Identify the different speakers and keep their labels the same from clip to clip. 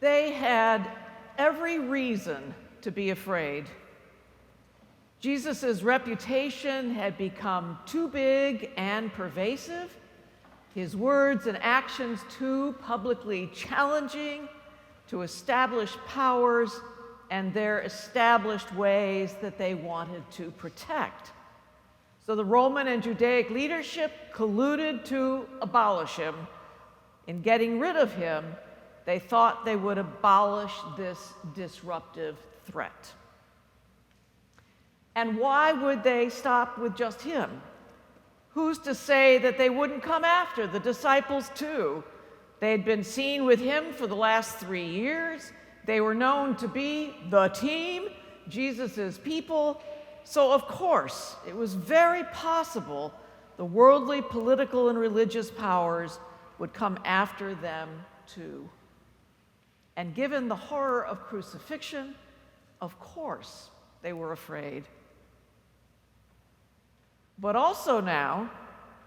Speaker 1: They had every reason to be afraid. Jesus' reputation had become too big and pervasive, his words and actions too publicly challenging to established powers and their established ways that they wanted to protect. So the Roman and Judaic leadership colluded to abolish him. In getting rid of him, they thought they would abolish this disruptive threat. And why would they stop with just him? Who's to say that they wouldn't come after the disciples too? They had been seen with him for the last 3 years. They were known to be the team, Jesus' people. So of course, it was very possible the worldly, political, and religious powers would come after them too. And given the horror of crucifixion, of course they were afraid. But also now,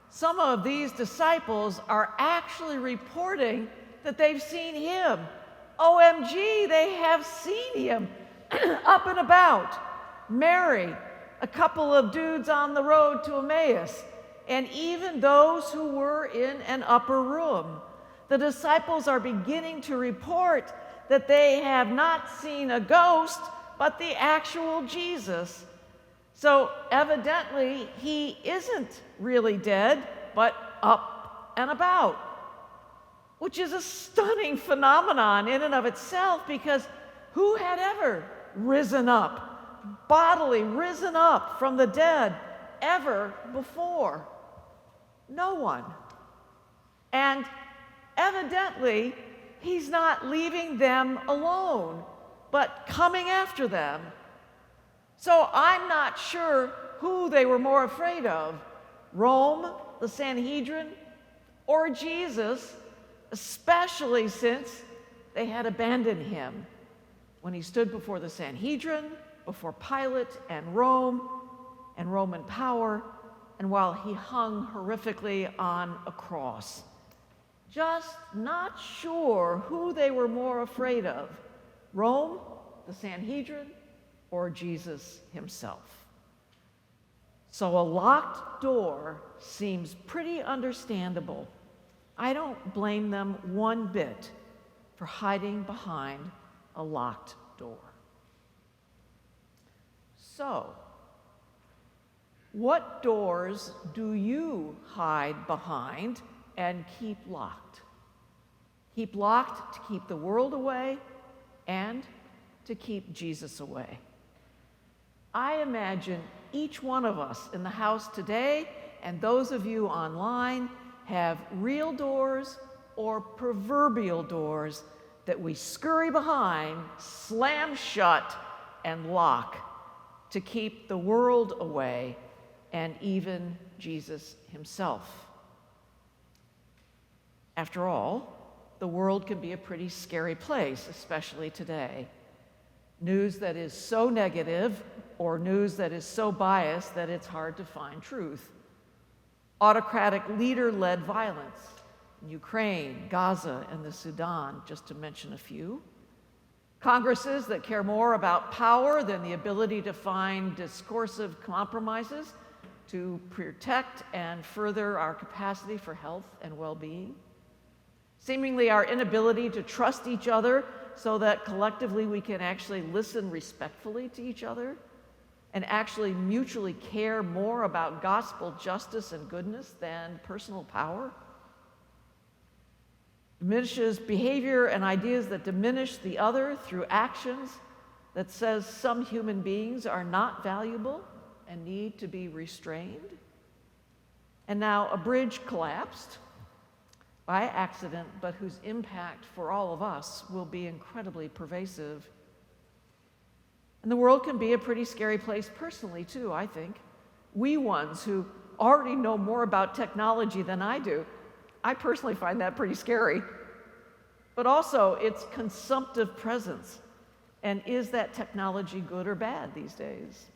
Speaker 1: some of these disciples are actually reporting that they've seen him. OMG, they have seen him up and about. Mary, a couple of dudes on the road to Emmaus, and even those who were in an upper room. The disciples are beginning to report that they have not seen a ghost, but the actual Jesus. So evidently, he isn't really dead, but up and about, which is a stunning phenomenon in and of itself, because who had ever risen up, bodily risen up from the dead ever before? No one. And evidently, he's not leaving them alone, but coming after them. So I'm not sure who they were more afraid of, Rome, the Sanhedrin, or Jesus, especially since they had abandoned him when he stood before the Sanhedrin, before Pilate and Rome and Roman power, and while he hung horrifically on a cross. Just not sure who they were more afraid of, Rome, the Sanhedrin, or Jesus himself. So a locked door seems pretty understandable. I don't blame them one bit for hiding behind a locked door. So, what doors do you hide behind and keep locked? Keep locked to keep the world away and to keep Jesus away. I imagine each one of us in the house today and those of you online have real doors or proverbial doors that we scurry behind, slam shut, and lock to keep the world away and even Jesus himself. After all, the world can be a pretty scary place, especially today. News that is so negative or news that is so biased that it's hard to find truth. Autocratic leader-led violence in Ukraine, Gaza, and the Sudan, just to mention a few. Congresses that care more about power than the ability to find discursive compromises to protect and further our capacity for health and well-being. Seemingly our inability to trust each other so that collectively we can actually listen respectfully to each other and actually mutually care more about gospel justice and goodness than personal power. Diminishes behavior and ideas that diminish the other through actions that says some human beings are not valuable and need to be restrained. And now a bridge collapsed by accident, but whose impact for all of us will be incredibly pervasive. And the world can be a pretty scary place personally, too, I think. We ones who already know more about technology than I do, I personally find that pretty scary. But also its consumptive presence. And is that technology good or bad these days?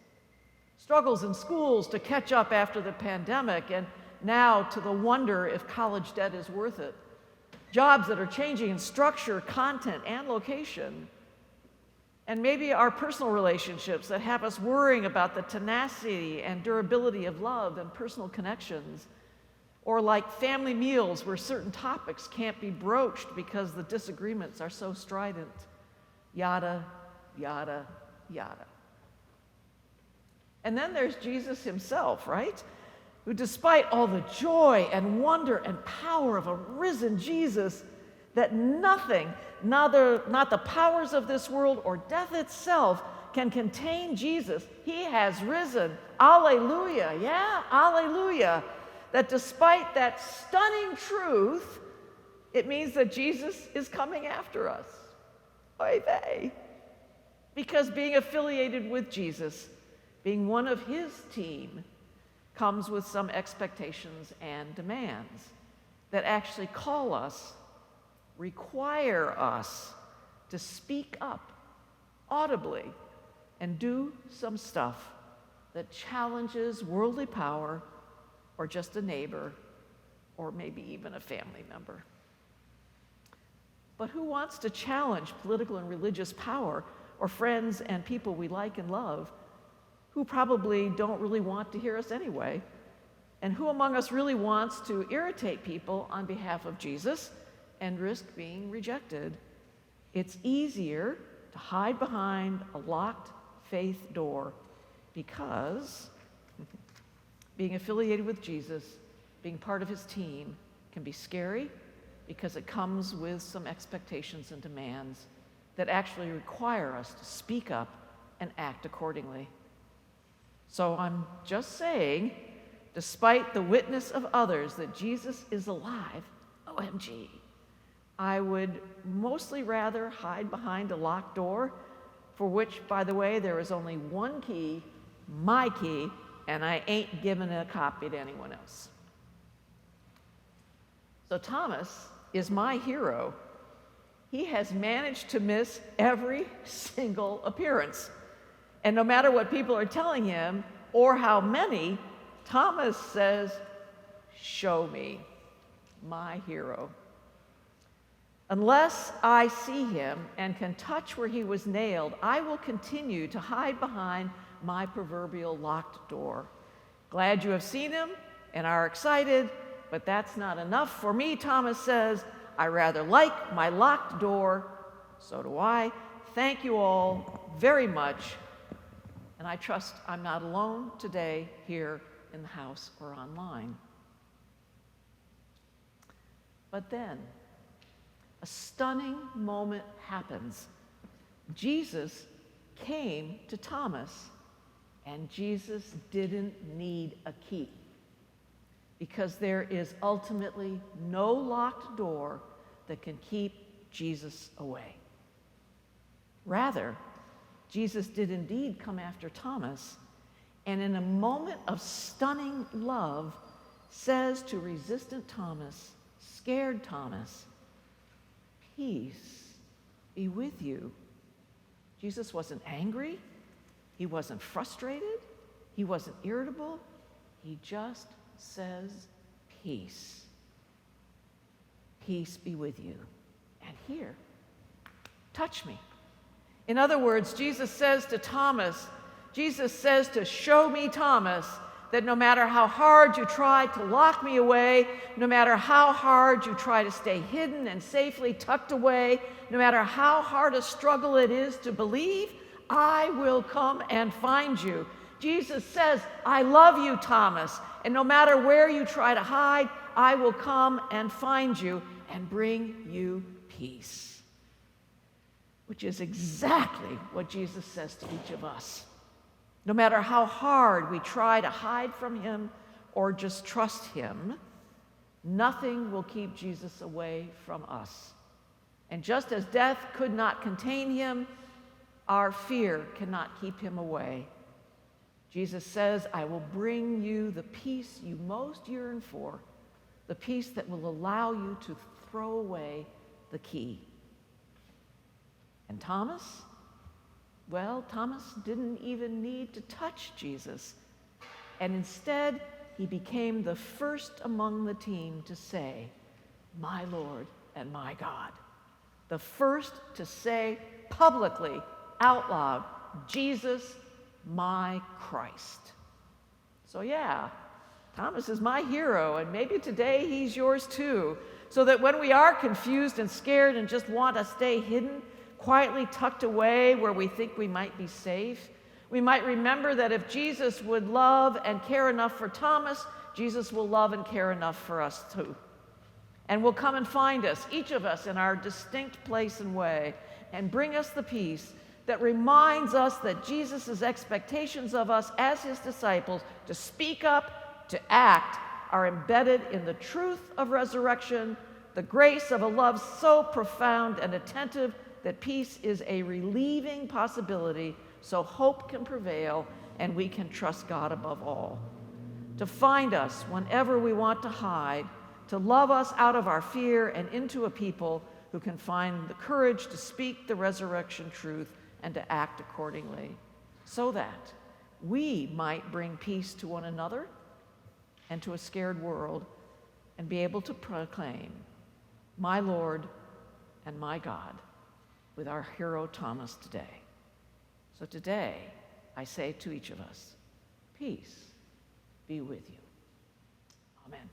Speaker 1: Struggles in schools to catch up after the pandemic, and now to the wonder if college debt is worth it. jobs that are changing in structure, content, and location. And maybe our personal relationships that have us worrying about the tenacity and durability of love and personal connections. Or like family meals where certain topics can't be broached because the disagreements are so strident. Yada, yada, yada. And then there's Jesus himself, right? Who, despite all the joy and wonder and power of a risen Jesus, that nothing, not the powers of this world or death itself, can contain Jesus. He has risen. Alleluia. Yeah, alleluia. That despite that stunning truth, it means that Jesus is coming after us. Oy vey. Because being affiliated with Jesus, being one of his team, comes with some expectations and demands that actually call us, require us to speak up audibly and do some stuff that challenges worldly power or just a neighbor or maybe even a family member. But who wants to challenge political and religious power or friends and people we like and love who probably don't really want to hear us anyway? And who among us really wants to irritate people on behalf of Jesus and risk being rejected? It's easier to hide behind a locked faith door because being affiliated with Jesus, being part of his team, can be scary because it comes with some expectations and demands that actually require us to speak up and act accordingly. So I'm just saying, despite the witness of others that Jesus is alive, OMG, I would mostly rather hide behind a locked door, for which, by the way, there is only one key, my key, and I ain't giving a copy to anyone else. So Thomas is my hero. He has managed to miss every single appearance. And no matter what people are telling him, or how many, Thomas says, "Show me, my hero." Unless I see him and can touch where he was nailed, I will continue to hide behind my proverbial locked door. Glad you have seen him and are excited, but that's not enough for me, Thomas says. I rather like my locked door. So do I. Thank you all very much. And I trust I'm not alone today here in the house or online. But then, a stunning moment happens. Jesus came to Thomas, and Jesus didn't need a key, because there is ultimately no locked door that can keep Jesus away. Rather, Jesus did indeed come after Thomas, and in a moment of stunning love, says to resistant Thomas, scared Thomas, "Peace be with you." Jesus wasn't angry. He wasn't frustrated. He wasn't irritable. He just says, "Peace. Peace be with you." And here, touch me. In other words, Jesus says to Thomas, Jesus says to show me, Thomas, that no matter how hard you try to lock me away, no matter how hard you try to stay hidden and safely tucked away, no matter how hard a struggle it is to believe, I will come and find you. Jesus says, I love you, Thomas, and no matter where you try to hide, I will come and find you and bring you peace. Which is exactly what Jesus says to each of us. No matter how hard we try to hide from him or just trust him, nothing will keep Jesus away from us. And just as death could not contain him, our fear cannot keep him away. Jesus says, I will bring you the peace you most yearn for, the peace that will allow you to throw away the key. And Thomas? Well, Thomas didn't even need to touch Jesus. And instead, he became the first among the team to say, my Lord and my God. The first to say publicly, out loud, Jesus, my Christ. So yeah, Thomas is my hero, and maybe today he's yours too, so that when we are confused and scared and just want to stay hidden, quietly tucked away where we think we might be safe, we might remember that if Jesus would love and care enough for Thomas, Jesus will love and care enough for us too. And will come and find us, each of us in our distinct place and way, and bring us the peace that reminds us that Jesus' expectations of us as his disciples to speak up, to act, are embedded in the truth of resurrection, the grace of a love so profound and attentive that peace is a relieving possibility, so hope can prevail and we can trust God above all. To find us whenever we want to hide, to love us out of our fear and into a people who can find the courage to speak the resurrection truth and to act accordingly, so that we might bring peace to one another and to a scared world and be able to proclaim, my Lord and my God, with our hero Thomas today. So today, I say to each of us, peace be with you. Amen.